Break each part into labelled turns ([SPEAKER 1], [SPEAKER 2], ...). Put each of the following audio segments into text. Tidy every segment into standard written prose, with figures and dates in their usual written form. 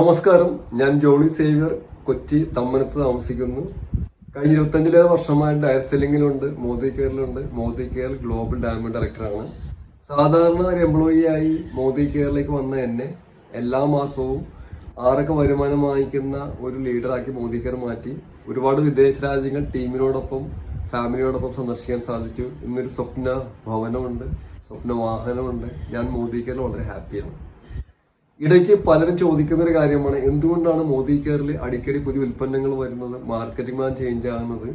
[SPEAKER 1] നമസ്കാരം, ഞാൻ ജോളി സേവ്യർ, കൊച്ചി തമ്മനത്ത് താമസിക്കുന്നു. കഴിഞ്ഞ 25 വർഷമായിട്ട് ഡയർ സെല്ലിങ്ങിലുണ്ട്, മോദി കെയറിലുണ്ട്. മോദി കെയർ ഗ്ലോബൽ ഡയമണ്ട് ഡയറക്ടറാണ്. സാധാരണ ഒരു എംപ്ലോയി ആയി മോദി കെയറിലേക്ക് വന്ന എന്നെ എല്ലാ മാസവും 6 വരുമാനം വാങ്ങിക്കുന്ന ഒരു ലീഡറാക്കി മോദി കെയർ മാറ്റി. ഒരുപാട് വിദേശ രാജ്യങ്ങൾ ടീമിനോടൊപ്പം ഫാമിലിയോടൊപ്പം സന്ദർശിക്കാൻ സാധിച്ചു. ഇന്നൊരു സ്വപ്ന ഭവനമുണ്ട്, സ്വപ്ന വാഹനമുണ്ട്. ഞാൻ മോദി കെയറിൽ വളരെ ഹാപ്പിയാണ്. ഇടയ്ക്ക് പലരും ചോദിക്കുന്ന ഒരു കാര്യമാണ്, എന്തുകൊണ്ടാണ് മോദി കെയറിൽ അടിക്കടി പുതിയ ഉൽപ്പന്നങ്ങൾ വരുന്നത്, മാർക്കറ്റിംഗ് പ്ലാൻ ചേഞ്ച് ആകുന്നത്?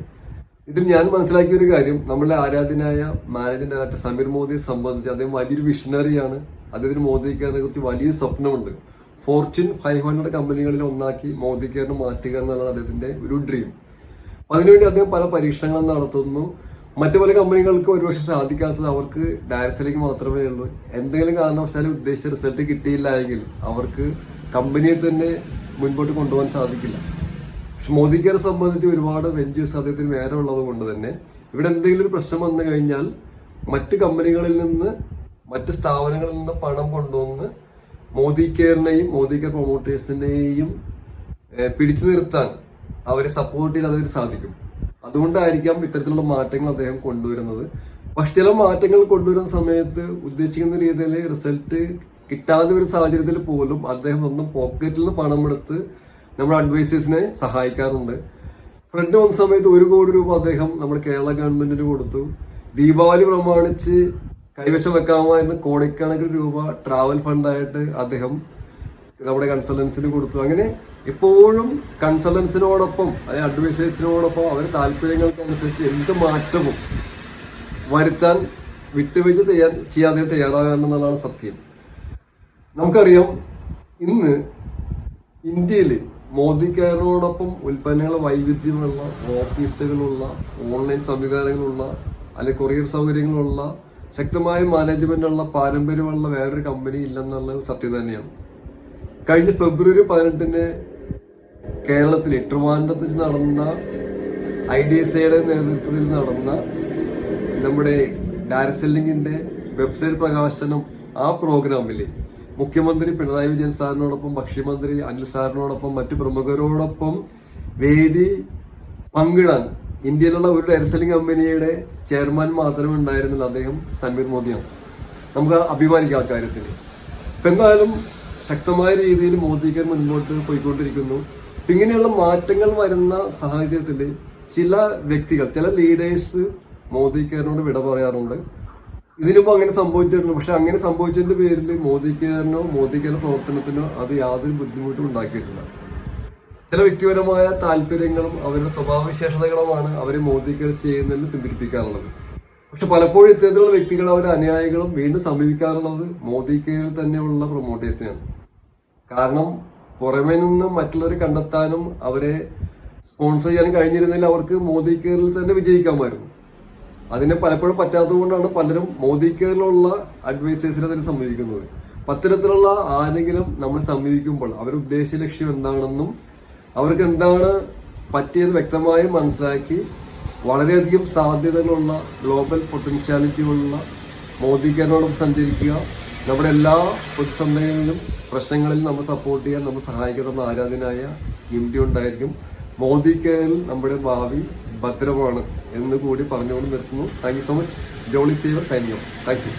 [SPEAKER 1] ഇതിൽ ഞാൻ മനസ്സിലാക്കിയ ഒരു കാര്യം, നമ്മളുടെ ആരാധനായ മാനേജിംഗ് ഡയറക്ടർ സമീർ മോദിയെ സംബന്ധിച്ച് അദ്ദേഹം വലിയൊരു വിഷണറിയാണ്. അദ്ദേഹത്തിന് മോദി കെയറിനെ കുറിച്ച് വലിയ സ്വപ്നമുണ്ട്. ഫോർച്യൂൺ 500 കമ്പനികളിൽ ഒന്നാക്കി മോദി കെയറിനെ മാറ്റുക എന്നുള്ളതാണ് അദ്ദേഹത്തിന്റെ ഒരു ഡ്രീം. അതിനുവേണ്ടി അദ്ദേഹം പല പരീക്ഷണങ്ങളും നടത്തുന്നു. മറ്റു പല കമ്പനികൾക്ക് ഒരുപക്ഷെ സാധിക്കാത്തത് അവർക്ക് ഡയറക്സിലേക്ക് മാത്രമേ ഉള്ളൂ. എന്തെങ്കിലും കാരണവശാലും ഉദ്ദേശിച്ച റിസൾട്ട് കിട്ടിയില്ല എങ്കിൽ അവർക്ക് കമ്പനിയെ തന്നെ മുൻപോട്ട് കൊണ്ടുപോകാൻ സാധിക്കില്ല. പക്ഷെ മോദി കെയറെ സംബന്ധിച്ച് ഒരുപാട് വെഞ്ചേഴ്സ് അദ്ദേഹത്തിന് വേറെ ഉള്ളത് കൊണ്ട് തന്നെ ഇവിടെ എന്തെങ്കിലും ഒരു പ്രശ്നം വന്നു കഴിഞ്ഞാൽ മറ്റ് കമ്പനികളിൽ നിന്ന്, മറ്റ് സ്ഥാപനങ്ങളിൽ നിന്ന് പണം കൊണ്ടുവന്ന് മോദി കെയറിനെയും മോദി കെയർ പ്രൊമോട്ടേഴ്സിനെയും പിടിച്ചു നിർത്താൻ അവരെ സപ്പോർട്ട് ചെയ്യാൻ അതിന് സാധിക്കും. അതുകൊണ്ടായിരിക്കാം ഇത്തരത്തിലുള്ള മാറ്റങ്ങൾ അദ്ദേഹം കൊണ്ടുവരുന്നത്. പക്ഷെ ചില മാറ്റങ്ങൾ കൊണ്ടുവരുന്ന സമയത്ത് ഉദ്ദേശിക്കുന്ന രീതിയിൽ റിസൾട്ട് കിട്ടാതെ ഒരു സാഹചര്യത്തിൽ പോലും അദ്ദേഹം സ്വന്തം പോക്കറ്റിൽ നിന്ന് പണമെടുത്ത് നമ്മുടെ അഡ്വൈസേഴ്സിനെ സഹായിക്കാറുണ്ട്. ഫ്രണ്ട് വന്ന സമയത്ത് 1 കോടി രൂപ അദ്ദേഹം നമ്മുടെ കേരള ഗവൺമെന്റിന് കൊടുത്തു. ദീപാവലി പ്രമാണിച്ച് കൈവശം വെക്കാമായിരുന്ന കോടിക്കണക്കിന് രൂപ ട്രാവൽ ഫണ്ടായിട്ട് അദ്ദേഹം നമ്മുടെ കൺസൾട്ടൻസിന് കൊടുത്തു. അങ്ങനെ എപ്പോഴും കൺസൾട്ടൻസിനോടൊപ്പം അതായത് അഡ്വൈസേഴ്സിനോടൊപ്പം അവരുടെ താല്പര്യങ്ങൾക്കനുസരിച്ച് എന്ത് മാറ്റവും വരുത്താൻ വിട്ടുവീഴ്ച ചെയ്യാതെ തയ്യാറാകാമെന്നുള്ളതാണ് സത്യം. നമുക്കറിയാം, ഇന്ന് ഇന്ത്യയിൽ മോദി കെയറിനോടൊപ്പം ഉൽപ്പന്നങ്ങൾ വൈവിധ്യമുള്ള, ഓഫീസുകളുള്ള, ഓൺലൈൻ സംവിധാനങ്ങളുള്ള, അല്ലെങ്കിൽ കൊറിയർ സൗകര്യങ്ങളുള്ള, ശക്തമായ മാനേജ്മെന്റുള്ള, പാരമ്പര്യമുള്ള വേറൊരു കമ്പനി ഇല്ലെന്നുള്ള സത്യം തന്നെയാണ്. കഴിഞ്ഞ ഫെബ്രുവരി 18 കേരളത്തിൽ ട്രിവാൻഡ്രത്ത് വെച്ച് നടന്ന IDSAയുടെ നേതൃത്വത്തിൽ നടന്ന നമ്മുടെ ഡയറക്ട് സെല്ലിങ്ങിന്റെ വെബ്സൈറ്റ് പ്രകാശനം, ആ പ്രോഗ്രാമിൽ മുഖ്യമന്ത്രി പിണറായി വിജയൻ സാറിനോടൊപ്പം, ഭക്ഷ്യമന്ത്രി അനിൽ സാറിനോടൊപ്പം, മറ്റു പ്രമുഖരോടൊപ്പം വേദി പങ്കിടാൻ ഇന്ത്യയിലുള്ള ഒരു ഡയറക്ട് സെല്ലിംഗ് കമ്പനിയുടെ ചെയർമാൻ മാത്രമേ ഉണ്ടായിരുന്നുള്ളൂ. അദ്ദേഹം സമീർ മോദിയാണ്. നമുക്ക് അഭിമാനിക്കാം ആ കാര്യത്തിൽ. ഇപ്പം എന്തായാലും ശക്തമായ രീതിയിൽ മോദി കെയർ മുൻപോട്ട് പോയിക്കൊണ്ടിരിക്കുന്നു. ഇങ്ങനെയുള്ള മാറ്റങ്ങൾ വരുന്ന സാഹചര്യത്തിൽ ചില വ്യക്തികൾ, ചില ലീഡേഴ്സ് മോദി കെയറിനോട് വിട പറയാറുണ്ട്. ഇതിനുമ്പോൾ അങ്ങനെ സംഭവിച്ചിട്ടുണ്ട്. പക്ഷെ അങ്ങനെ സംഭവിച്ചതിന്റെ പേരിൽ മോദി കെയറിനോ മോദി കെയർ പ്രവർത്തനത്തിനോ അത് യാതൊരു ബുദ്ധിമുട്ടും ഉണ്ടാക്കിയിട്ടില്ല. ചില വ്യക്തിപരമായ താല്പര്യങ്ങളും അവരുടെ സ്വഭാവവിശേഷതകളുമാണ് അവരെ മോദി കെയർ ചെയ്യുന്നതിന് പിന്തിരിപ്പിക്കാറുള്ളത്. പക്ഷെ പലപ്പോഴും ഇത്തരത്തിലുള്ള വ്യക്തികൾ, അവരുടെ അനുയായികളും വീണ്ടും സമീപിക്കാറുള്ളത് മോദി കെയറിൽ തന്നെയുള്ള പ്രൊമോട്ടേഴ്സിനാണ്. കാരണം പുറമേ നിന്ന് മറ്റുള്ളവർ കണ്ടെത്താനും അവരെ സ്പോൺസർ ചെയ്യാനും കഴിഞ്ഞിരുന്നെങ്കിൽ അവർക്ക് മോദി കെയറിൽ തന്നെ വിജയിക്കാമായിരുന്നു. അതിന് പലപ്പോഴും പറ്റാത്തത് കൊണ്ടാണ് പലരും മോദി കെയറിലുള്ള അഡ്വൈസേഴ്സിനെ തന്നെ സമീപിക്കുന്നത്. അത്തരത്തിലുള്ള ആരെങ്കിലും നമ്മൾ സമീപിക്കുമ്പോൾ അവരുടെ ഉദ്ദേശ ലക്ഷ്യം എന്താണെന്നും അവർക്ക് എന്താണ് പറ്റിയത് വ്യക്തമായി മനസ്സിലാക്കി വളരെയധികം സാധ്യതകളുള്ള, ഗ്ലോബൽ പൊട്ടൻഷ്യാലിറ്റിയുള്ള മോദി കെയറിനോടൊപ്പം സഞ്ചരിക്കുക. നമ്മുടെ എല്ലാ പ്രതിസന്ധികളിലും പ്രശ്നങ്ങളിലും നമ്മൾ സപ്പോർട്ട് ചെയ്യാൻ, നമ്മൾ സഹായിക്കുന്ന ആരാധനായ MD ഉണ്ടായിരിക്കും. മോദി കെയറിൽ നമ്മുടെ ഭാവി ഭദ്രമാണ് എന്ന് കൂടി പറഞ്ഞുകൊണ്ട് നിർത്തുന്നു. Thank you so much. Jolly Xavier signing off. Thank U.